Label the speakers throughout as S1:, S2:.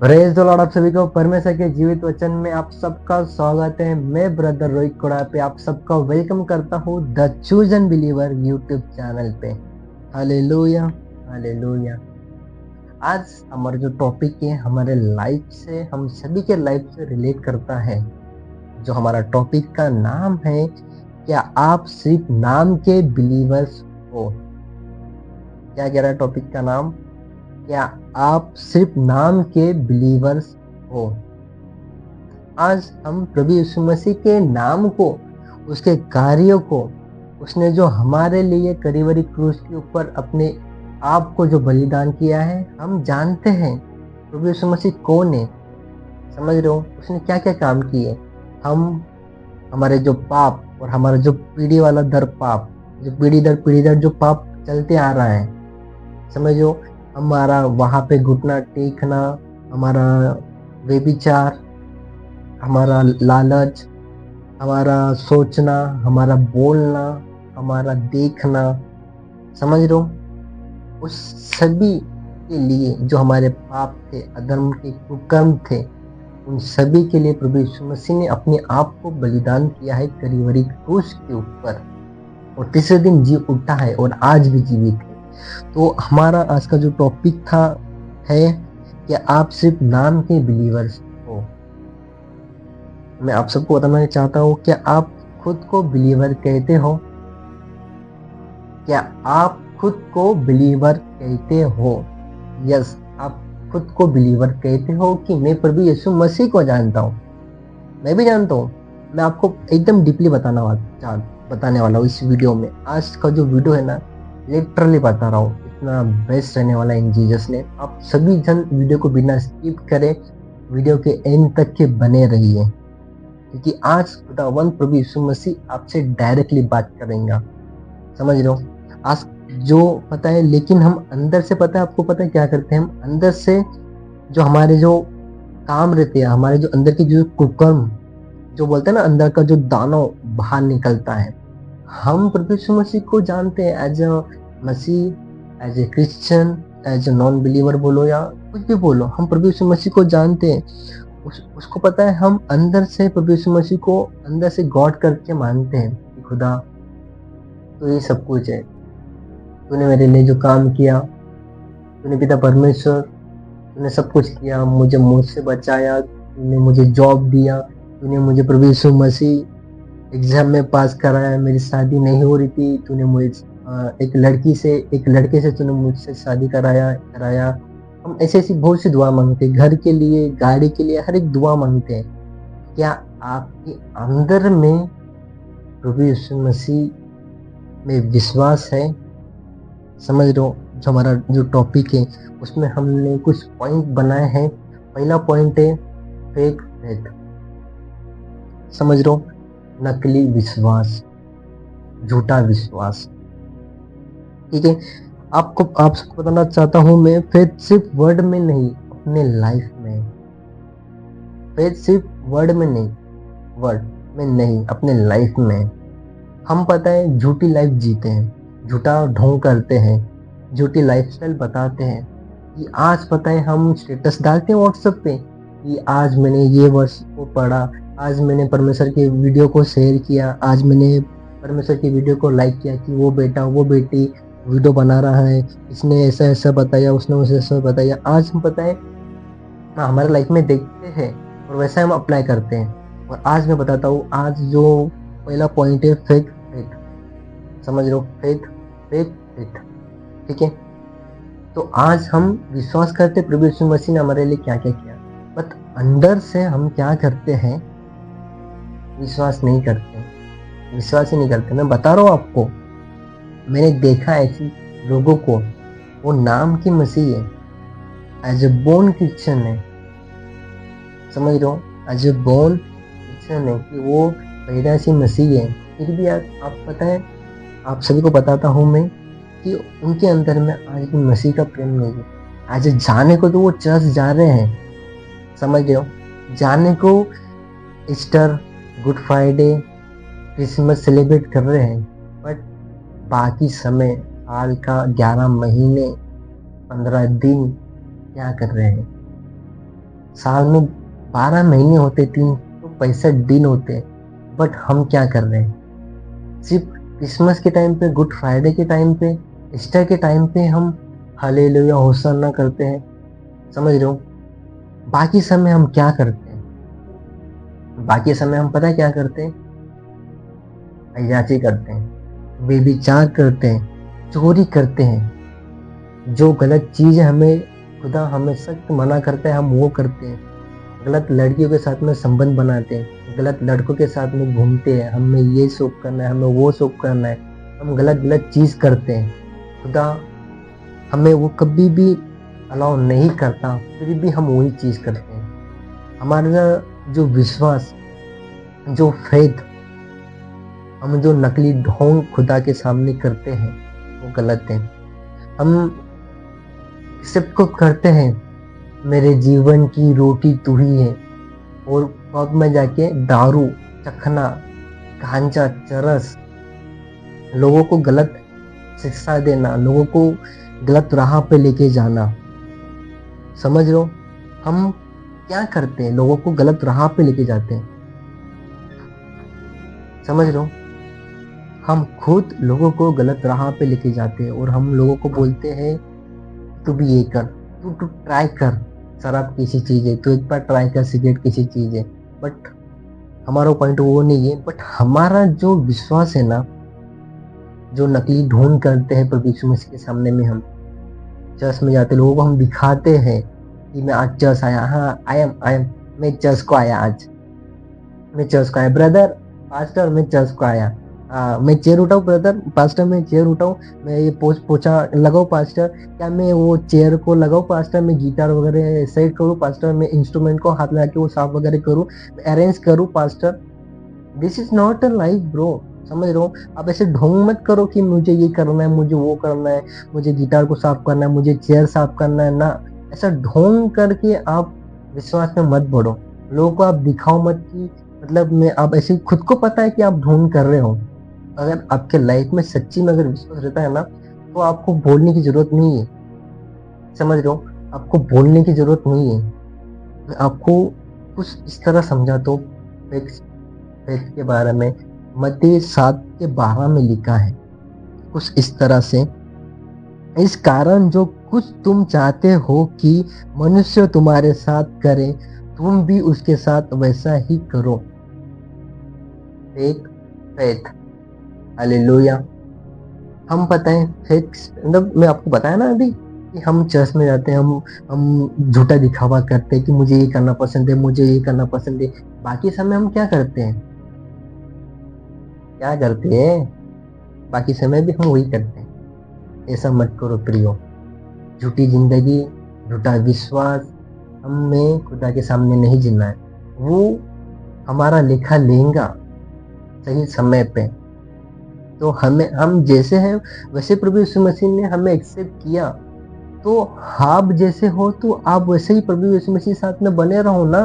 S1: Praise the Lord. आप सभी को परमेश्वर के जीवित वचन में आप सबका स्वागत है। मैं ब्रदर रोहित कोड़ा पे आप सबका वेलकम करता हूँ the chosen believer YouTube channel पे। Hallelujah, hallelujah. आज हमारा जो टॉपिक है हमारे लाइफ से, हम सभी के लाइफ से रिलेट करता है। जो हमारा टॉपिक का नाम है, क्या आप सिर्फ नाम के बिलीवर्स हो? क्या कह रहा है टॉपिक का नाम? क्या आप सिर्फ नाम के बिलीवर्स हो? आज हम प्रभु यीशु मसीह के नाम को, उसके कार्यों को, उसने जो हमारे लिए कलीवरी क्रूस के ऊपर अपने आप को जो बलिदान किया है, हम जानते हैं प्रभु यीशु मसीह कौन है। समझ रहे हो उसने क्या क्या काम किए। हम हमारे जो पाप और हमारा जो पीढ़ी वाला दर पाप, जो पीढ़ी दर जो पाप चलते आ रहा है, समझो, हमारा वहां पे घुटना टेकना, हमारा व्यभिचार, हमारा लालच, हमारा सोचना, हमारा बोलना, हमारा देखना, समझ रहे हो, उस सभी के लिए जो हमारे पाप थे, अधर्म के कुकर्म थे, उन सभी के लिए प्रभु यीशु मसीह ने अपने आप को बलिदान किया है कलीवरी क्रूस के ऊपर, और तीसरे दिन जी उठा है और आज भी जीवित है। तो हमारा आज का जो टॉपिक था है कि आप सिर्फ नाम के बिलीवर्स हो। मैं आप सबको बताना चाहता हूँ, क्या आप खुद को बिलीवर कहते हो? क्या आप खुद को बिलीवर कहते हो? यस, आप खुद को बिलीवर कहते हो कि मैं प्रभु यीशु मसीह को जानता हूँ। मैं भी जानता हूँ। मैं आपको एकदम डीपली बताने वाला हूँ इस वीडियो में। आज का जो वीडियो है ना, लिटरली बता रहा हूँ, इतना बेस्ट रहने वाला इन जीसस ने। आप सभी जन वीडियो को बिना स्किप करे वीडियो के एंड तक के बने रहिए, क्योंकि आज खुदावंद प्रभु यीशु मसीह आपसे डायरेक्टली बात करेंगे। समझ रहे हो? आज जो पता है, लेकिन हम अंदर से, पता है आपको, पता है क्या करते हैं हम अंदर से? जो हमारे जो काम रहते हैं, हमारे जो अंदर के जो कुकर्म, जो बोलते हैं ना, अंदर का जो दानव बाहर निकलता है। हम प्रभु यीशु मसीह को जानते हैं एज अ मसीह, as a Christian, as a non believer बोलो या कुछ भी बोलो, हम प्रभु यीशु मसीह को जानते हैं। उसको पता है, हम अंदर से प्रभु यीशु मसीह को अंदर से गॉड करके मानते हैं कि खुदा तो ये सब कुछ है, तूने मेरे लिए जो काम किया, तूने पिता परमेश्वर, तूने सब कुछ किया, मुझे मौत से बचाया, तूने मुझे जॉब दिया, तूने मुझे प्रभु यीशु मसीह एग्जाम में पास कराया, मेरी शादी नहीं हो रही थी, तूने मुझे एक लड़के से तूने मुझसे शादी कराया। हम ऐसी बहुत सी दुआ मांगते हैं, घर के लिए, गाड़ी के लिए, हर एक दुआ मांगते हैं। क्या आपके अंदर में प्रभु यीशु मसीह में विश्वास है? समझ रहे हो? जो हमारा जो टॉपिक है उसमें हमने कुछ पॉइंट बनाए हैं। पहला पॉइंट है फेक फेथ। समझ रहे हो? नकली विश्वास, झूठा विश्वास। ठीक है, आप सबको बताना चाहता हूं मैं, फेथ सिर्फ वर्ड में नहीं, अपने लाइफ में। फेथ सिर्फ वर्ड में नहीं, अपने लाइफ में। हम पता है झूठी लाइफ जीते हैं, झूठा ढोंग करते हैं, झूठी लाइफस्टाइल बताते हैं कि आज पता है हम स्टेटस डालते हैं व्हाट्सएप पे कि आज मैंने ये वर्ष को पढ़ा, आज मैंने परमेश्वर के वीडियो को शेयर किया, आज मैंने परमेश्वर की वीडियो को लाइक किया कि वो बेटा वो बेटी वीडियो बना रहा है, इसने ऐसा ऐसा बताया, उसने उसे ऐसा बताया। आज हम पता है हमारे लाइफ में देखते हैं और वैसा हम अप्लाई करते हैं। और आज मैं बताता हूँ, आज जो पहला पॉइंट है फेक फेथ। समझ रहे हो? Faith faith faith. ठीक है, तो आज हम विश्वास करते प्रभु यीशु मसीह ने हमारे लिए क्या क्या किया, बट अंदर से हम क्या करते हैं? विश्वास नहीं करते, विश्वास ही नहीं करते। मैं बता रहा हूँ आपको, मैंने देखा ऐसी लोगों को, वो नाम की मसीह है, एज ए बोर्न क्रिश्चियन है। समझ रहे हो? एज ए बोर्न क्रिश्चियन है कि वो पैदा सी मसीह है, फिर भी आप पता है, आप सभी को बताता हूँ मैं कि उनके अंदर में आज भी मसीह का प्रेम नहीं है। आज जाने को तो वो चर्च जा रहे हैं, समझ रहे हो, जाने को Easter, good Friday, Christmas celebrate कर रहे हैं, बट बाकी समय, साल का 11 महीने 15 दिन क्या कर रहे हैं? साल में 12 महीने होते, 365 दिन होते, बट हम क्या कर रहे हैं? सिर्फ क्रिसमस के टाइम पे, गुड फ्राइडे के टाइम पे, ईस्टर के टाइम पे हम हालेलुया होसन्ना करते हैं, समझ रहे हो? बाकी समय हम क्या करते हैं? बाकी समय हम पता है क्या करते हैं? अय्याशी करते हैं, बेविचार करते हैं, चोरी करते हैं। जो गलत चीज़ है, हमें खुदा हमें सख्त मना करता है, हम वो करते हैं। गलत लड़कियों के साथ में संबंध बनाते हैं, गलत लड़कों के साथ में घूमते हैं, हमें ये शौक करना है, हमें वो शौक करना है, हम गलत गलत चीज़ करते हैं। खुदा हमें वो कभी भी अलाउ नहीं करता, फिर भी हम वही चीज़ करते हैं। हमारा जो विश्वास, जो फेथ, हम जो नकली ढोंग खुदा के सामने करते हैं, वो गलत है। हम सबको करते हैं, मेरे जीवन की रोटी तू ही है, और पब में जाके दारू, चखना, गांजा, चरस, लोगों को गलत शिक्षा देना, लोगों को गलत राह पे लेके जाना, समझ लो हम क्या करते हैं? लोगों को गलत राह पे लेके जाते हैं, समझ लो हम खुद लोगों को गलत राह पे लेके जाते हैं, और हम लोगों को बोलते हैं तू भी ये कर, तू ट्राई कर, शराब किसी चीज़ है, तू एक बार ट्राई कर, सिगरेट किसी चीज़ है। बट हमारा पॉइंट वो नहीं है। बट हमारा जो विश्वास है ना, जो नकली ढोंग करते हैं प्रभु यीशु मसीह के सामने में, हम चर्च में जाते, लोगों को हम दिखाते हैं कि मैं आज चर्च आया, हाँ आई एम, मैं चर्च को आया, आज मैं चर्च को आया, ब्रदर पास्टर मैं चर्च को आया, मैं चेयर उठाऊँ ब्रदर, पास्टर मैं चेयर उठाऊँ, मैं ये पोछा लगाऊँ पास्टर, क्या मैं वो चेयर को लगाऊँ पास्टर, मैं गिटार वगैरह सेट करूँ पास्टर, मैं इंस्ट्रूमेंट को हाथ लगा के वो साफ वगैरह करूँ, अरेंज करूँ pastor. This is not a life bro, समझ रहे हो? आप ऐसे ढोंग मत करो कि मुझे ये करना है, मुझे वो करना है, मुझे गिटार को साफ करना है, मुझे चेयर साफ करना है ना। ऐसा ढोंग करके आप विश्वास में मत बढ़ो, लोगों को आप दिखाओ मत कि मतलब मैं, आप ऐसे खुद को पता है कि आप ढोंग कर रहे हो। अगर आपके लाइफ में सच्ची में अगर विश्वास रहता है ना, तो आपको बोलने की जरूरत नहीं है, समझ रहे हो? आपको बोलने की जरूरत नहीं है। मैं आपको कुछ इस तरह समझाता हूँ फेथ के बारे में। मत्ती 7:12 में लिखा है कुछ इस तरह से, इस कारण जो कुछ तुम चाहते हो कि मनुष्य तुम्हारे साथ करे, तुम भी उसके साथ वैसा ही करो। Faith, faith, hallelujah. हम पता है फेथ मतलब, मैं आपको बताया ना अभी कि हम चर्च में जाते हैं, हम झूठा दिखावा करते हैं कि मुझे ये करना पसंद है, मुझे ये करना पसंद है। बाकी समय हम क्या करते हैं? क्या करते हैं? बाकी समय भी हम वही करते हैं। ऐसा मत करो प्रियो। झूठी जिंदगी, झूठा विश्वास हमें खुदा के सामने नहीं जीना है। वो हमारा लेखा लेगा सही समय पे। तो हम जैसे हैं वैसे प्रभु यीशु मसीह ने हमें एक्सेप्ट किया, तो आप जैसे हो तो आप वैसे ही प्रभु यीशु मसीह साथ में बने रहो ना।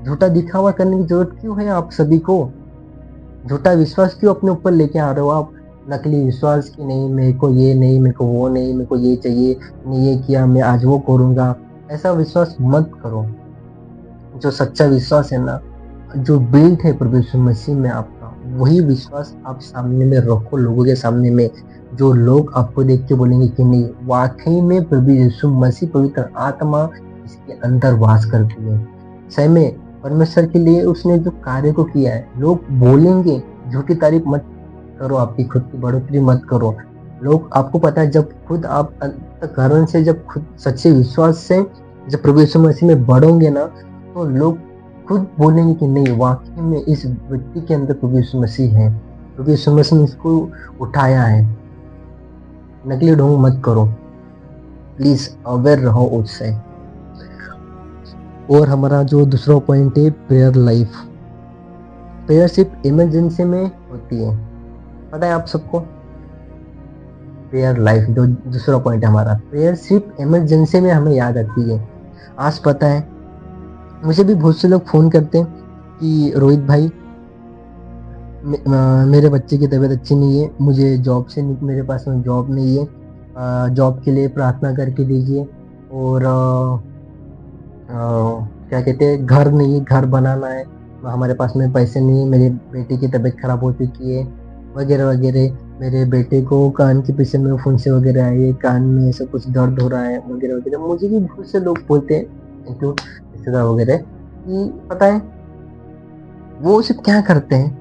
S1: झूठा दिखावा करने की जरूरत क्यों है आप सभी को? झूठा विश्वास क्यों अपने ऊपर लेके आ रहे हो आप? नकली विश्वास की नहीं, मेरे को ये नहीं, मेरे को वो नहीं, मेरे को ये चाहिए, नहीं ये किया मैं आज वो करूंगा, ऐसा विश्वास मत करो। जो सच्चा विश्वास है ना, जो बिल्ड है प्रभु यीशु मसीह में आपका, वही विश्वास आप सामने में रखो, लोगों के सामने में। जो लोग आपको देख के बोलेंगे कि नहीं वाकई में प्रभु यीशु मसीह, पवित्र आत्मा इसके अंदर वास करती है, सही में परमेश्वर के लिए उसने जो कार्य को किया है, लोग बोलेंगे। झूठी तारीफ मत करो, आपकी खुद की बढ़ोतरी मत करो। लोग, आपको पता है जब खुद आप अंतःकरण से, जब खुद सच्चे विश्वास से जब प्रभु यीशु मसीह में बढ़ोगे ना, तो लोग खुद बोलेंगे कि नहीं वाकई में इस व्यक्ति के अंदर प्रभु यीशु मसीह है, प्रभु यीशु मसीह ने इसको उठाया है। नकली ढोंग मत करो, प्लीज अवेयर रहो उससे। और हमारा जो दूसरा पॉइंट है प्रेयर लाइफ। प्रेयर सिर्फ इमरजेंसी में होती है, पता है आप सबको? प्रेयर लाइफ जो दूसरा पॉइंट है हमारा, प्रेयर सिर्फ इमरजेंसी में हमें याद आती है। आज पता है मुझे भी बहुत से लोग फोन करते हैं कि रोहित भाई मेरे बच्चे की तबीयत अच्छी नहीं है, मुझे जॉब से, मेरे पास में जॉब नहीं है, जॉब के लिए प्रार्थना करके दीजिए। और क्या कहते हैं, घर नहीं है, घर बनाना है, हमारे पास में पैसे नहीं है, मेरी बेटी की तबीयत खराब हो चुकी है, वगैरह वगैरह, मेरे बेटे को कान के पीछे में फुंसी वगैरह आई है, कान में ऐसा कुछ दर्द हो रहा है, वगैरह वगैरह। मुझे भी बहुत से लोग बोलते हैं, रिश्तेदार वगैरह, कि पता है वो सिर्फ क्या करते हैं,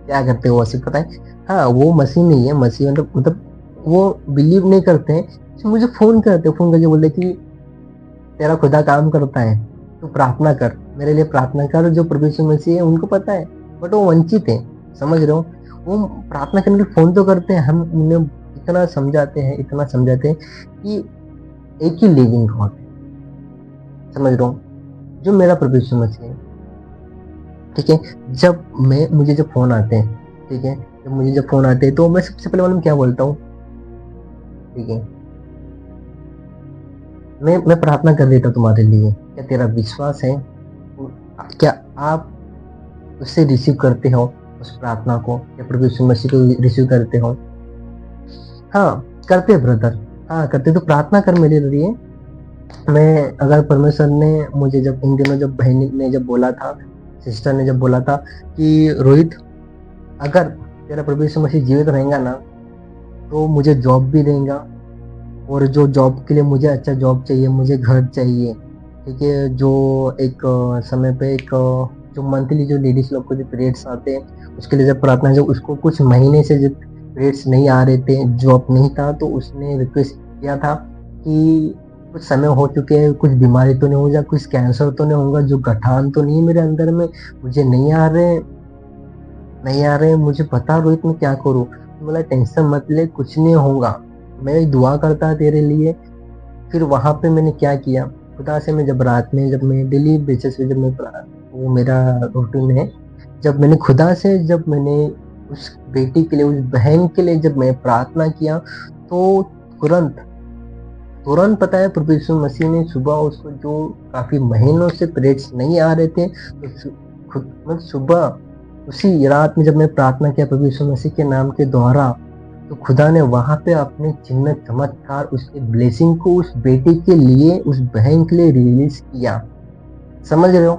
S1: क्या करते हैं वो सिर्फ पता है। हाँ, वो मसीह नहीं है, मसीह मतलब वो बिलीव नहीं करते हैं। तो मुझे फ़ोन करते, फ़ोन करके बोलते कि तेरा खुदा काम करता है, तू प्रार्थना कर, मेरे लिए प्रार्थना कर। जो प्रभु यीशु मसीह है उनको पता है, बट वो वंचित है, समझ रहे हो। वो प्रार्थना करने के लिए फ़ोन तो करते हैं, हम उन्हें इतना समझाते हैं, इतना समझाते हैं कि एक ही लिविंग गॉड है, समझ रहे हो, जो मेरा प्रभु यीशु मसीह है। ठीक है, मुझे जब फ़ोन आते हैं, ठीक है, जब फ़ोन आते हैं तो मैं सबसे पहले मालूम क्या बोलता हूँ, ठीक है, मैं प्रार्थना कर देता हूँ तुम्हारे लिए, क्या तेरा विश्वास है, क्या आप उससे रिसीव करते हो उस प्रार्थना को, या प्रभु यीशु मसीह को रिसीव करते हो। हाँ करते हैं ब्रदर, हाँ करते, तो प्रार्थना कर मेरे लिए। मैं अगर परमेश्वर ने मुझे जब इन दिनों जब बहन ने जब बोला था, सिस्टर ने जब बोला था कि रोहित अगर तेरा प्रभु यीशु मसीह जीवित रहेगा ना तो मुझे जॉब भी देगा, और जो जॉब के लिए मुझे अच्छा जॉब चाहिए, मुझे घर चाहिए, ठीक है, जो एक समय पे एक जो मंथली जो लेडीज लोग को जो पीरियड्स आते हैं उसके लिए जब प्रार्थना, जब उसको कुछ महीने से जब पीरियड्स नहीं आ रहे थे, जॉब नहीं था, तो उसने रिक्वेस्ट किया था कि कुछ समय हो चुके हैं, कुछ बीमारी तो नहीं हो जाए, कुछ कैंसर तो नहीं होगा, जो गठान तो नहीं है मेरे अंदर में, मुझे नहीं आ रहे, मुझे बता रोहित मैं क्या करूँ। बोला टेंशन मत ले, कुछ नहीं होगा, मैं दुआ करता तेरे लिए। फिर वहाँ पे मैंने क्या किया, खुदा से मैं जब रात में, जब मैं डेली बेसिस पे, जब मैं वो मेरा रूटीन है, जब मैंने खुदा से, जब मैंने उस बेटी के लिए, उस बहन के लिए जब मैं प्रार्थना किया, तो तुरंत तुरंत पता है प्रभु यीशु मसीह ने सुबह उसको, जो काफ़ी महीनों से पीरियड्स नहीं आ रहे थे, तो मतलब सुबह उसी रात में जब मैं प्रार्थना किया प्रभु यीशु मसीह के नाम के द्वारा, तो खुदा ने वहाँ पे अपने चिन्ह चमत्कार, उसके ब्लेसिंग को उस बेटी के लिए, उस बहन के लिए रिलीज किया, समझ रहे हो।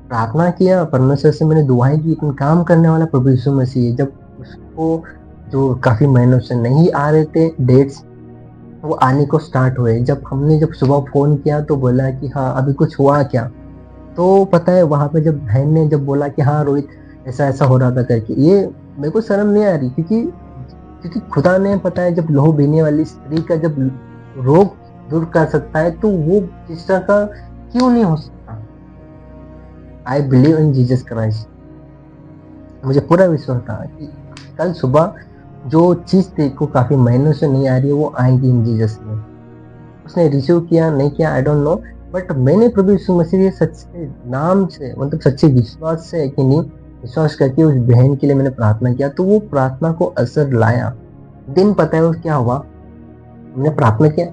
S1: प्रार्थना किया परमेश्वर से, मैंने दुआएं की, इतना काम करने वाला प्रभु यीशु मसीह, जब उसको जो काफ़ी महीनों से नहीं आ रहे थे डेट्स, वो आने को स्टार्ट हुए। जब सुबह फ़ोन किया तो बोला कि हाँ अभी कुछ हुआ क्या, तो पता है वहाँ पे जब बहन ने जब बोला कि हाँ रोहित ऐसा ऐसा हो रहा था करके, ये मेरे को शर्म नहीं आ रही, क्योंकि खुदा ने पता है जब लहू बहने वाली स्त्री का जब रोग दूर कर सकता है, तो वो सिस्टर का क्यों नहीं हो सकता। I believe in Jesus Christ, मुझे पूरा विश्वास था कि कल सुबह जो चीज़ तेरे को काफ़ी महीनों से नहीं आ रही है वो आएगी इन जीसस में। उसने रिसीव किया नहीं किया आई डोंट नो, बट मैंने प्रभु यीशु मसीह के सच्चे नाम से, मतलब सच्चे विश्वास से है कि नहीं, विश्वास करके उस बहन के लिए मैंने प्रार्थना किया, तो वो प्रार्थना को असर लाया। दिन पता है वो क्या हुआ, मैंने प्रार्थना किया,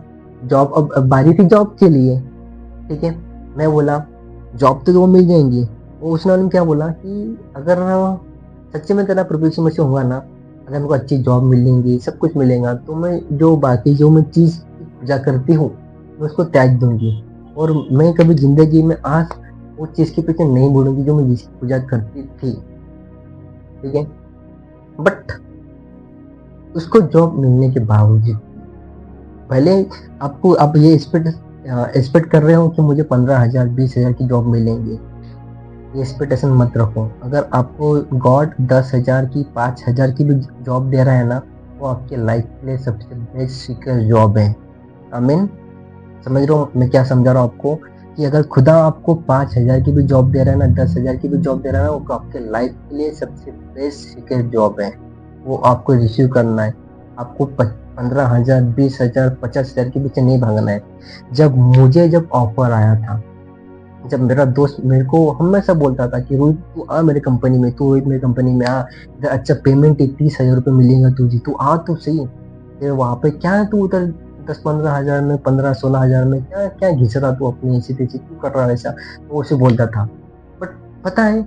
S1: जॉब अब बारी थी जॉब के लिए, ठीक है, मैं बोला जॉब तो वो मिल जाएंगी। वो उसने क्या बोला कि अगर सच्चे में तेरा प्रभु यीशु मसीह हुआ ना, अगर मेरे को अच्छी जॉब मिलेंगी, सब कुछ मिलेगा, तो मैं जो बाकी जो मैं चीज़ पूजा करती हूँ मैं उसको त्याग दूंगी, और मैं कभी ज़िंदगी में आज वो चीज़ के पीछे नहीं मुड़ूंगी जो मैं जिसकी पूजा करती थी, ठीक है। बट उसको जॉब मिलने के बावजूद, भले आपको आप ये एक्सपेक्ट कर रहे हो कि मुझे 15,000 20,000 की जॉब मिलेंगी, ये एक्सपेक्टेशन मत रखो। अगर आपको गॉड 10,000 की 5,000 की भी जॉब दे रहा है ना, वो आपके लाइफ के लिए सबसे बेस्ट सिक्योर जॉब है। आमीन, समझ रहे हो मैं क्या समझा रहा हूँ आपको, कि अगर खुदा आपको 5,000 की भी जॉब दे रहा है ना, 10,000 की भी जॉब दे रहा है ना, वो आपके लाइफ के लिए सबसे बेस्ट सिक्योर जॉब है, वो आपको रिसीव करना है। आपको 15,000 20,000 50,000 के पीछे नहीं भागना है। जब ऑफर आया था, जब मेरा दोस्त मेरे को हमेशा बोलता था कि रोहित तू आ मेरे कंपनी में, तू रोहित मेरी कंपनी में आ, इधर अच्छा पेमेंट 30,000 रुपये मिलेगा तुझे, तू आ तो सही, फिर वहाँ पे क्या है तू उधर 10-15 हज़ार में, 15-16 हज़ार में क्या क्या घिस रहा तू अपनी ऐसी तैसी क्यों कर रहा है ऐसा, वो उसे बोलता था। बट पता है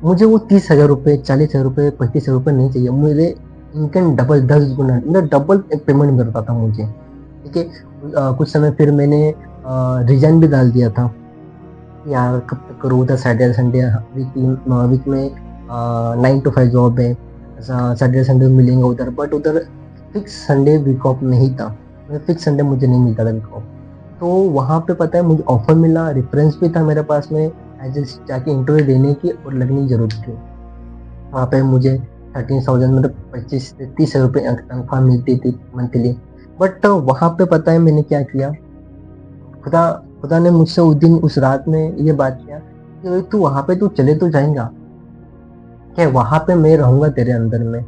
S1: मुझे वो 30,000 रुपये 40,000 रुपये 35,000 रुपये नहीं चाहिए, मेरे इनकम डबल 10 गुना, मतलब डबल पेमेंट मिलता था मुझे, ठीक है। कुछ समय फिर मैंने रिजाइन भी डाल दिया था। यार कब तक करूँ, उधर सैटरडे संडे वीक में 9 to 5 जॉब है, सैटरडे संडे मिलेंगे उधर, बट उधर फिक्स संडे वीक ऑफ नहीं था, फिक्स संडे मुझे नहीं मिलता था वीक ऑफ। तो वहाँ पे पता है मुझे ऑफर मिला, रेफरेंस भी था मेरे पास में, एज जाके इंटरव्यू देने की और लगने की जरूरत थी। वहाँ पे मुझे 13,000 मतलब 25 से 30 रुपये तनख्वाह मिलती थी मंथली। बट वहाँ पे पता है मैंने क्या किया, खुदा खुदा ने मुझसे उस दिन उस रात में ये बात किया कि भाई तू वहाँ पे तू चले तो जाएगा क्या, वहाँ पे मैं रहूंगा तेरे अंदर में,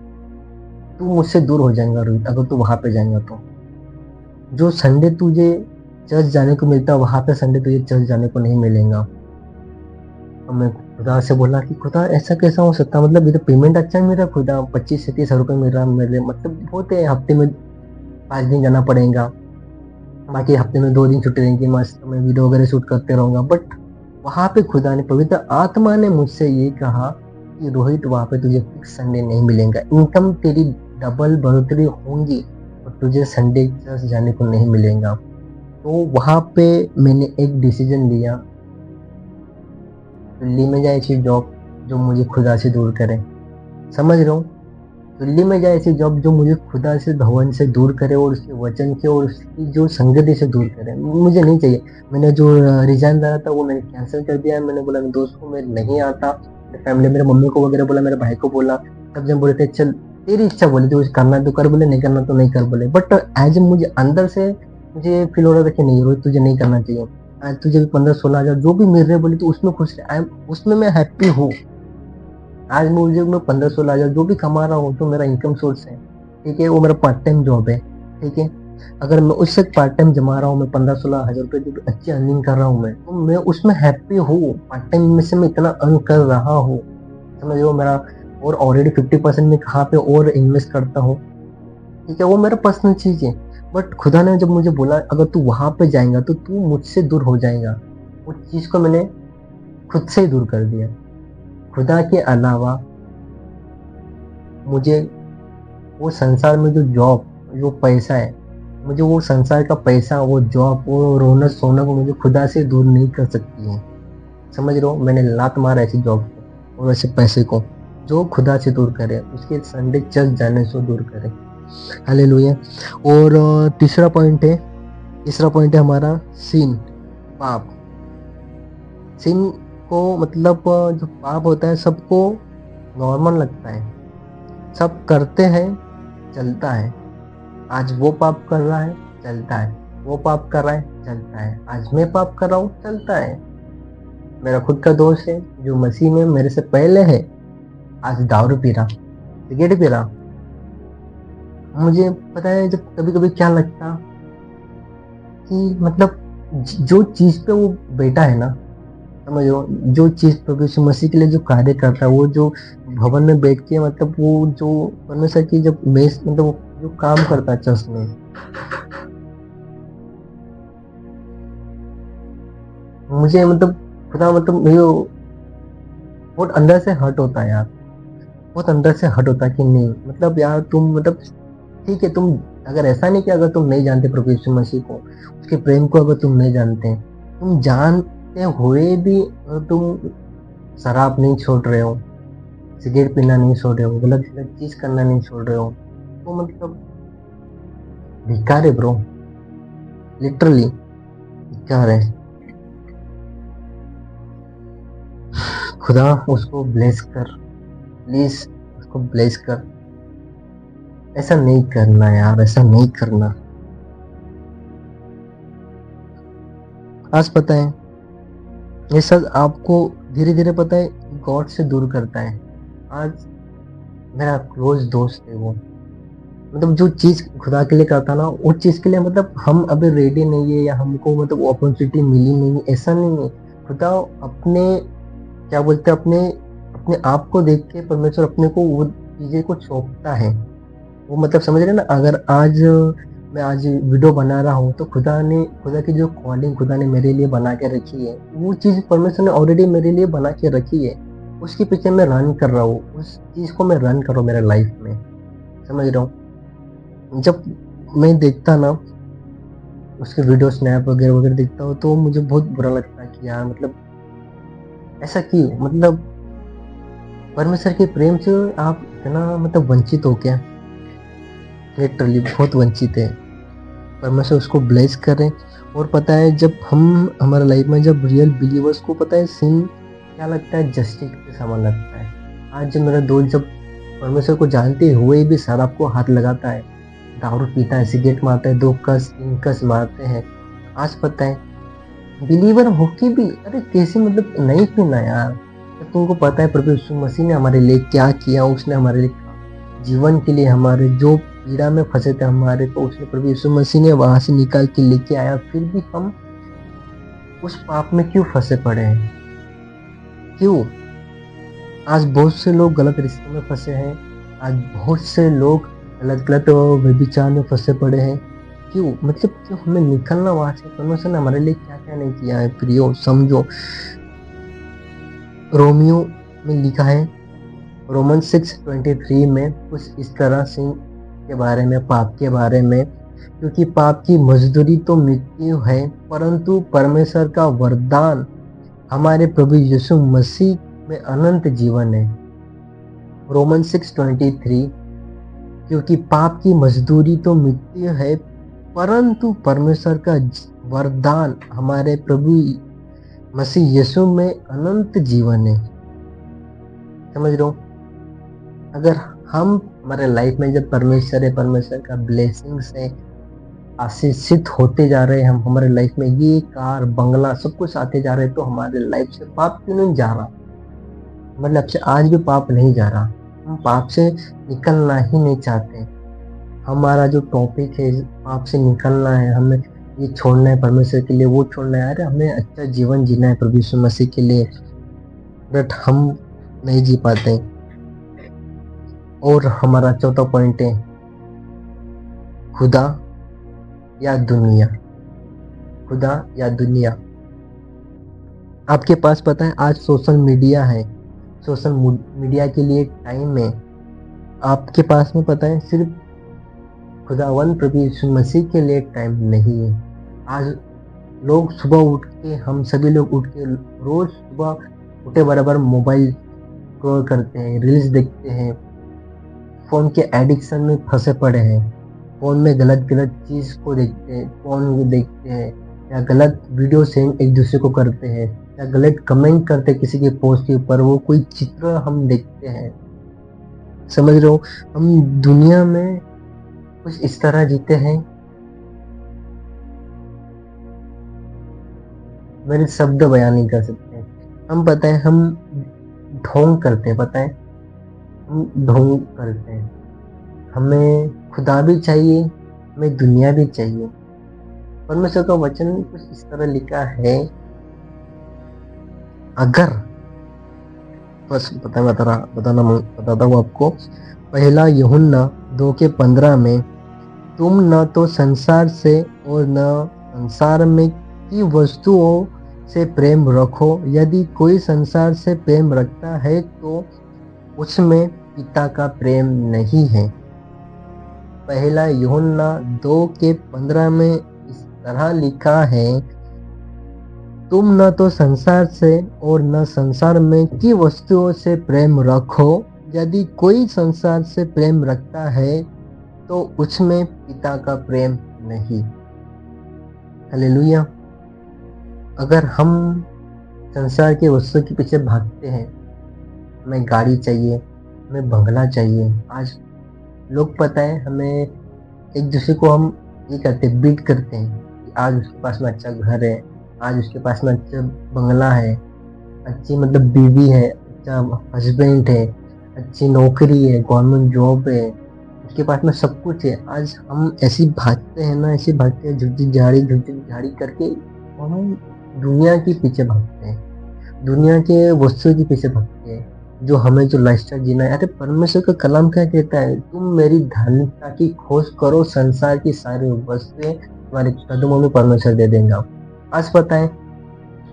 S1: तू मुझसे दूर हो जाएगा रोहित अगर तू वहाँ पे जाएगा तो। जो संडे तुझे चर्च जाने को मिलता है वहाँ पे संडे तुझे चर्च जाने को नहीं मिलेगा। और मैं खुदा से बोला कि खुदा ऐसा कैसा हो सकता, मतलब ये तो पेमेंट अच्छा है मेरा, खुदा 25 से 30 रुपये मिल रहा मेरे, मतलब बहुत है, हफ्ते में 5 दिन जाना पड़ेगा, बाकी हफ्ते में 2 दिन छुट्टी रहेंगी, मस्त मैं वीडियो वगैरह शूट करते रहूंगा। बट वहाँ पे खुदा ने, पवित्र आत्मा ने मुझसे ये कहा कि रोहित वहाँ पे तुझे फिक्स संडे नहीं मिलेगा, इनकम तेरी डबल बढ़ोतरी होंगी और तुझे संडे चर्च जाने को नहीं मिलेगा। तो वहाँ पे मैंने एक डिसीजन लिया, दिल्ली में जाए ऐसी जॉब जो मुझे खुदा से दूर करे, समझ रहा हूँ, दिल्ली में जाए ऐसी जॉब जो मुझे खुदा से, भवन से दूर करे और उसके वचन के और उसकी जो संगति से दूर करे, मुझे नहीं चाहिए। मैंने जो रिजाइन डाला था वो मैंने कैंसिल कर दिया। मैंने बोला मेरे दोस्त को मैं नहीं आता, मेरे फैमिली, मेरे मम्मी को वगैरह बोला, मेरे भाई को बोला, सब जन बोले थे चल तेरी इच्छा, बोली थी करना तो कर, बोले नहीं करना तो नहीं कर, बोले। बट एज मुझे अंदर से मुझे फील हो रहा था कि नहीं रोहित तुझे नहीं करना चाहिए, आज तुझे भी 15-16 हज़ार जो भी मिल रहे बोली तो उसमें खुश रहे, उसमें मैं हैप्पी हूँ। आज मुझे मैं 15-16 हज़ार जो भी कमा रहा हूँ तो मेरा इनकम सोर्स है, ठीक है, वो मेरा पार्ट टाइम जॉब है, ठीक है। अगर मैं उससे पार्ट टाइम जमा रहा हूँ, मैं 15-16 हज़ार रुपये जो भी अच्छी अर्निंग कर रहा हूँ मैं, तो मैं उसमें हैप्पी हूँ। पार्ट टाइम में से मैं इतना अर्न कर रहा हूँ, समझ रहे हो मेरा, और ऑलरेडी 50% में कहाँ पे और इन्वेस्ट करता हूँ, ठीक है, वो मेरा पर्सनल चीज़ है। बट खुदा ने जब मुझे बोला अगर तू वहाँ पे जाएगा तो तू मुझसे दूर हो जाएगा, उस चीज़ को मैंने खुद से ही दूर कर दिया। खुदा के अलावा मुझे वो संसार में जो जॉब, जो पैसा है, मुझे वो संसार का पैसा, वो जॉब, वो रौनक सोनक मुझे खुदा से दूर नहीं कर सकती है, समझ रहे हो। मैंने लात मारा ऐसी जॉब को और ऐसे पैसे को, जो खुदा से दूर करे, उसके संडे चर्च जाने से दूर करे। हालेलुया। और तीसरा पॉइंट है हमारा सीन, पाप। सीन को मतलब जो पाप होता है सबको नॉर्मल लगता है, सब करते हैं, चलता है। आज वो पाप कर रहा है, चलता है, वो पाप कर रहा है, चलता है, आज मैं पाप कर रहा हूँ, चलता है। मेरा खुद का दोस्त है जो मसीह में मेरे से पहले है, आज दारू पी रहा, सिगरेट पी रहा। मुझे पता है जब कभी कभी क्या लगता कि मतलब जो चीज पे वो बैठा है ना, समझ लो, जो चीज प्रभु यीशु मसीह के लिए जो कार्य करता है, वो जो भवन में बैठ के, मतलब वो जो परमेश्वर की जब मेस, मतलब वो जो काम करता है चर्च में, मुझे मतलब खुदा, मतलब मुझे बहुत अंदर से हर्ट होता है यार, बहुत अंदर से हर्ट होता है कि नहीं, मतलब यार तुम, मतलब ठीक है, तुम अगर ऐसा नहीं कि अगर तुम नहीं जानते प्रभु यीशु मसीह को, उसके प्रेम को अगर तुम नहीं जानते, तुम जानते हुए भी अगर तुम शराब नहीं छोड़ रहे हो, सिगरेट पीना नहीं छोड़ रहे हो, गलत गलत चीज करना नहीं छोड़ रहे हो, तो मतलब धिक्कार है ब्रो, लिटरली धिक्कार है। खुदा उसको ब्लेस कर, प्लीज उसको ब्लेस कर। ऐसा नहीं करना यार, ऐसा नहीं करना। आज पता है ये सब आपको धीरे धीरे पता है गॉड से दूर करता है। आज मेरा क्लोज दोस्त है वो, मतलब जो चीज खुदा के लिए करता ना, उस चीज के लिए मतलब हम अभी रेडी नहीं है, या हमको मतलब अपॉर्चुनिटी मिली नहीं है, ऐसा नहीं है। खुदा अपने, क्या बोलते हैं, अपने अपने आप को देख के परमेश्वर अपने को वो चीजें को सौंपता है। वो मतलब समझ रहे ना, अगर आज मैं आज वीडियो बना रहा हूँ तो खुदा की जो कॉलिंग खुदा ने मेरे लिए बना के रखी है, वो चीज परमेश्वर ने ऑलरेडी मेरे लिए बना के रखी है, उसके पीछे मैं रन कर रहा हूँ, उस चीज को मैं रन कर रहा हूँ मेरे लाइफ में, समझ रहा हूँ। जब मैं देखता ना उसके वीडियो स्नैप वगैरह वगैरह देखता हूँ तो मुझे बहुत बुरा लगता है कि यार मतलब ऐसा क्यों, मतलब परमेश्वर के प्रेम से आप इतना मतलब वंचित हो क्या, लिटरली बहुत वंचित है। परमेश्वर उसको ब्लेस करें। और पता है जब हम हमारे लाइफ में जब रियल बिलीवर्स को पता है सिन क्या लगता है, जस्टिस के समान लगता है। आज जब मेरा दोस्त जब परमेश्वर को जानते हुए भी शराब को हाथ लगाता है, दारू पीता है, सिगरेट मारता है, 2 कस 3 कस मारते हैं, आज पता है बिलीवर होके भी अरे कैसे मतलब नहीं पीना यार। जब तुमको पता है प्रभु यीशु मसीह ने हमारे लिए क्या किया, उसने हमारे लिए जीवन के लिए हमारे जो पीड़ा में फंसे थे हमारे को उसने प्रभु यीशु मसीह ने वहां से निकाल के लेके आया, फिर भी हम उस पाप में क्यों फंसे पड़े हैं, क्यों। आज बहुत से लोग गलत रिश्तों में फंसे हैं, आज बहुत से लोग गलत गलत व्यभिचार में फंसे पड़े हैं, क्यों, मतलब क्यों हमें निकलना वहां से। परमेश्वर ने हमारे लिए क्या क्या नहीं किया है प्रियो, समझो। रोमियो में लिखा है, रोमन 6:23 में कुछ इस तरह से के बारे में, पाप के बारे में, क्योंकि पाप की मजदूरी तो मृत्यु है, परंतु परमेश्वर का वरदान हमारे प्रभु यीशु मसीह में अनंत जीवन है। रोमन 6:23, क्योंकि पाप की मजदूरी तो मृत्यु है, परंतु परमेश्वर का वरदान हमारे प्रभु मसीह यीशु में अनंत जीवन है। समझ रहे हो, अगर हम हमारे लाइफ में जब परमेश्वर का ब्लेसिंग से आशीषित होते जा रहे हैं, हम हमारे लाइफ में ये कार बंगला सब कुछ आते जा रहे हैं, तो हमारे लाइफ से पाप क्यों नहीं जा रहा, मतलब से आज भी पाप नहीं जा रहा, हम पाप से निकलना ही नहीं चाहते। हमारा जो टॉपिक है पाप से निकलना है, हमें ये छोड़ना है परमेश्वर के लिए, वो छोड़ना है, अरे हमें अच्छा जीवन जीना है प्रभु यीशु मसीह के लिए, बट हम नहीं जी पाते। और हमारा चौथा पॉइंट है खुदा या दुनिया, खुदा या दुनिया। आपके पास पता है आज सोशल मीडिया है, सोशल मीडिया के लिए टाइम है, आपके पास में पता है सिर्फ खुदावन प्रभु यीशु मसीह के लिए टाइम नहीं है। आज लोग सुबह उठ के, हम सभी लोग उठ के रोज सुबह उठे बराबर मोबाइल स्क्रॉल करते हैं, रील्स देखते हैं, फोन के एडिक्शन में फंसे पड़े हैं, फोन में गलत गलत चीज को देखते हैं, फोन को देखते हैं, या गलत वीडियो सेंड एक दूसरे को करते हैं, या गलत कमेंट करते हैं किसी के पोस्ट के ऊपर, वो कोई चित्र हम देखते हैं। समझ रहे हो, हम दुनिया में कुछ इस तरह जीते हैं, मेरे शब्द बयान नहीं कर सकते। हम पता है हम ढोंग करते हैं, पता है हम ढोंग करते हैं, हमें खुदा भी चाहिए, हमें दुनिया भी चाहिए। परमेश्वर का वचन कुछ इस तरह लिखा है, अगर बस बताता हूँ आपको। पहला यूहन्ना 2:15 में, तुम न तो संसार से और न संसार में की वस्तुओं से प्रेम रखो, यदि कोई संसार से प्रेम रखता है तो उसमें पिता का प्रेम नहीं है। पहला यूहन्ना 2:15 में इस तरह लिखा है, तुम न तो संसार से और न संसार में की वस्तुओं से प्रेम रखो, यदि कोई संसार से प्रेम रखता है तो उसमें पिता का प्रेम नहीं। हालेलुया। अगर हम संसार के वस्तु के पीछे भागते हैं, हमें गाड़ी चाहिए, हमें बंगला चाहिए, आज लोग पता है हमें एक दूसरे को हम ये करते बीट करते हैं कि आज उसके पास में अच्छा घर है, आज उसके पास में अच्छा बंगला है, अच्छी मतलब बीवी है, अच्छा हस्बैंड है, अच्छी नौकरी है, गवर्नमेंट जॉब है, उसके पास में सब कुछ है। आज हम ऐसे भागते हैं ना, ऐसे भागते हैं झुटी झाड़ी करके, हम दुनिया के पीछे भागते हैं, दुनिया के वस्तु के पीछे भागते हैं, जो हमें जो लाइफस्टाइल जीना है। अरे परमेश्वर का कलाम क्या कहता है, तुम मेरी धार्मिकता की खोज करो, संसार की सारी वस्तुएं तुम्हारे कदमों में परमेश्वर दे देगा। आज पता है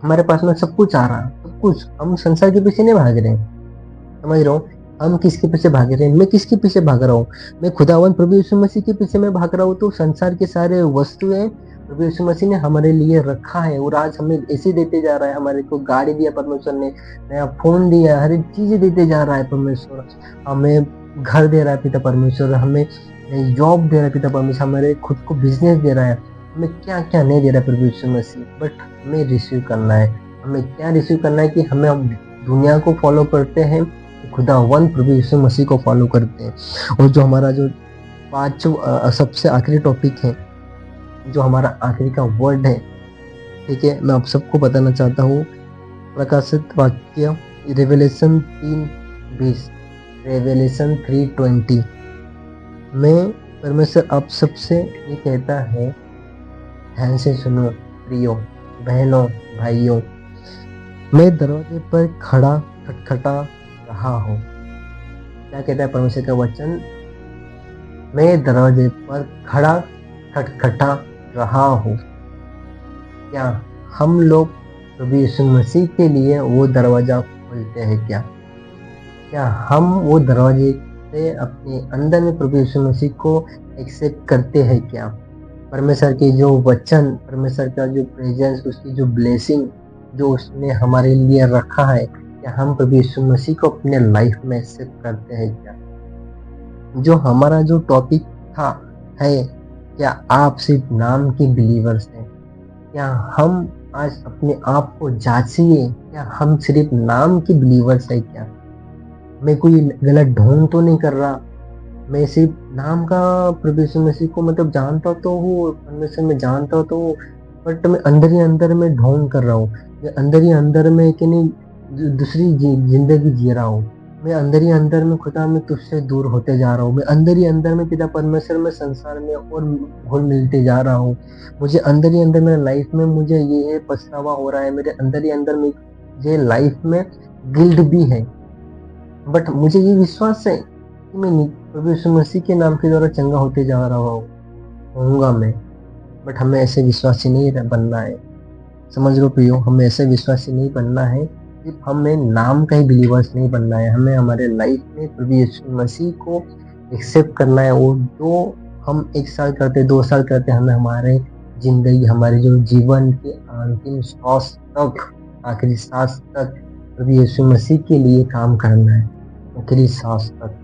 S1: हमारे पास में सब कुछ आ रहा, सब कुछ, हम संसार के पीछे नहीं भाग रहे हैं। समझ रहा हूँ, हम किसके पीछे भाग रहे हैं, मैं किसके पीछे भाग रहा हूँ, मैं खुदावन प्रभु यीशु मसीह के पीछे मैं भाग रहा हूँ, तो संसार के सारे वस्तुएं प्रभु यीशु मसीह ने हमारे लिए रखा है और आज हमें ऐसे देते जा रहा है। हमारे को गाड़ी दिया परमेश्वर ने, नया फ़ोन दिया, हर एक चीज़ें देते जा रहा है परमेश्वर। हमें घर दे रहा है पिता परमेश्वर, हमें नई जॉब दे रहा है पिता परमेश्वर, हमारे खुद को बिज़नेस दे रहा है। हमें क्या-क्या नहीं दे रहा है प्रभु यीशु मसीह, बट हमें रिसीव करना है। हमें क्या रिसीव करना है कि हम दुनिया को फ़ॉलो करते हैं, खुदावंद प्रभु यीशु मसीह को फ़ॉलो करते हैं। और जो हमारा जो सबसे आखिरी टॉपिक है, जो हमारा आखिरी का वर्ड है, ठीक है, मैं आप सबको बताना चाहता हूँ। प्रकाशित वाक्य रेवलेशन 3:20, रेवलेशन 3:20 में परमेश्वर आप सबसे ये कहता है, ध्यान से सुनो प्रियो, बहनों, भाइयों, मैं दरवाजे पर खड़ा खटखटा रहा हूँ। क्या कहता है परमेश्वर का वचन? मैं दरवाजे पर खड़ा खटखटा रहा हूँ। क्या हम लोग प्रभु यीशु मसीह के लिए वो दरवाजा खोलते हैं क्या? क्या हम वो दरवाजे से अपने अंदर में प्रभु यीशु मसीह को एक्सेप्ट करते हैं क्या? परमेश्वर के जो वचन, परमेश्वर का जो प्रेजेंस, उसकी जो ब्लेसिंग जो उसने हमारे लिए रखा है, क्या हम प्रभु यीशु मसीह को अपने लाइफ में एक्सेप्ट करते हैं क्या? जो हमारा जो टॉपिक था है, क्या आप सिर्फ नाम के बिलीवर्स हैं? क्या हम आज अपने आप को जांचिए, क्या हम सिर्फ नाम के बिलीवर्स हैं क्या? मैं कोई गलत ढोंग तो नहीं कर रहा, मैं सिर्फ नाम का प्रभु यीशु मसीह को मतलब जानता तो हूँ, परमेश्वर में जानता तो हूँ, बट मैं अंदर ही अंदर में ढोंग कर रहा हूँ। मैं अंदर ही अंदर में कि नहीं दूसरी जिंदगी जी रहा हूँ। मैं अंदर ही अंदर में खुदा में तुझसे दूर होते जा रहा हूँ। मैं अंदर ही अंदर में पिता परमेश्वर में संसार में और घुल मिलते जा रहा हूँ। मुझे अंदर ही अंदर मेरे लाइफ में मुझे ये पछतावा हो रहा है। मेरे अंदर ही अंदर में मुझे लाइफ में गिल्ट भी है, बट मुझे ये विश्वास है कि मैं प्रभु यीशु मसीह के नाम के द्वारा चंगा होते जा रहा होऊंगा मैं। बट हमें ऐसे विश्वासी नहीं बनना है, समझ लो प्रियो, हमें ऐसे विश्वासी नहीं बनना है। सिर्फ हमें नाम का ही बिलीवर्स नहीं बनना है, हमें हमारे लाइफ में प्रभु यीशु मसीह को एक्सेप्ट करना है। और जो हम 1 साल करते, 2 साल करते, हमें हमारे जिंदगी, हमारे जो जीवन के अंतिम श्वास तक, आखिरी सांस तक प्रभु यीशु मसीह के लिए काम करना है, आखिरी सांस तक।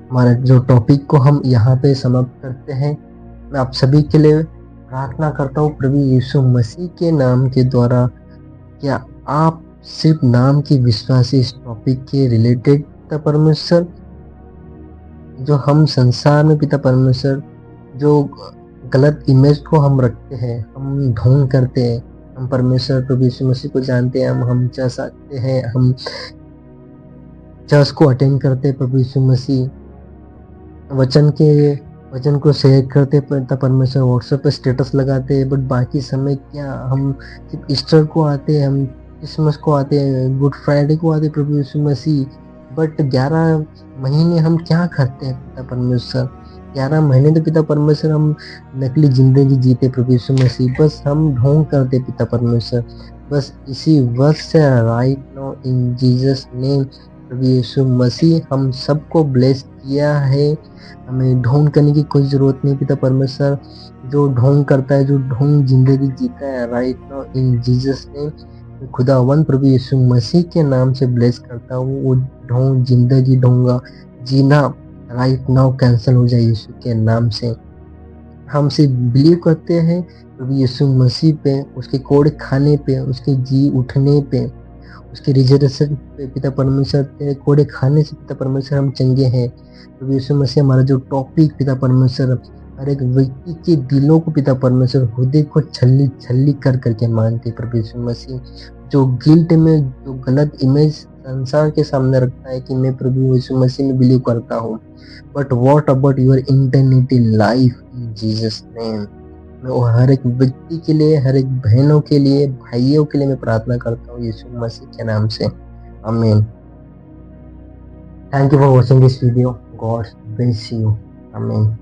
S1: हमारा जो टॉपिक को हम यहाँ पे समाप्त करते हैं। मैं आप सभी के लिए प्रार्थना करता हूँ प्रभु यीशु मसीह के नाम के द्वारा, क्या आप सिर्फ नाम की विश्वासी इस टॉपिक के रिलेटेड पिता परमेश्वर, जो हम संसार में पिता परमेश्वर जो गलत इमेज को हम रखते हैं, हम ढोंग करते हैं, हम परमेश्वर प्रभु यीशु मसीह को जानते हैं, हम चर्च आते हैं, हम चर्च को अटेंड करते हैं, प्रभु यीशु मसीह वचन को शेयर करते पिता परमेश्वर, व्हाट्सएप पे स्टेटस लगाते हैं, बट बाकी समय क्या हम सिर्फ ईस्टर को आते हैं, हम क्रिसमस को आते हैं, गुड फ्राइडे को आते हैं प्रभु यीशु मसीह, बट 11 महीने हम क्या करते हैं पिता परमेश्वर? 11 महीने तो पिता परमेश्वर हम नकली जिंदगी जीते प्रभु यीशु मसीह, बस हम ढोंग करते पिता परमेश्वर। बस इसी वर्ष से right now in Jesus name प्रभु यीशु मसीह हम सबको ब्लेस किया है। हमें ढोंग करने की कोई ज़रूरत नहीं पिता परमेश्वर। जो ढोंग करता है, जो ढोंग जिंदगी जीता है, right now in Jesus name खुदावंद प्रभु यीशु मसीह के नाम से ब्लेस करता हूँ। वो ढोंग जिंदगी ढोंगा जीना राइट नाउ कैंसिल हो जाए यीशु के नाम से। हम सिर्फ बिलीव करते हैं प्रभु यीशु मसीह पे, उसके कोड़े खाने पे, उसके जी उठने पे, उसके रिजर्वेशन पे पिता परमेश्वर, तेरे कोड़े खाने से पिता परमेश्वर हम चंगे हैं। प्रभु यीशु मसीह हमारा जो टॉपिक पिता परमेश्वर हर एक व्यक्ति के दिलों को पिता परमेश्वर हृदय को छल्ली छल्ली कर करके मानते प्रभु यीशु मसीह। जो गिल्ट में जो गलत इमेज संसार के सामने रखता है कि मैं प्रभु यीशु मसीह में बिलीव करता हूँ, but what about your eternity life in Jesus name. मैं वो हर एक व्यक्ति के लिए, हर एक बहनों के लिए, भाइयों के लिए मैं प्रार्थना करता हूँ यीशु मसीह के नाम से, आमीन। Thank you for watching this video, God bless you, आमीन।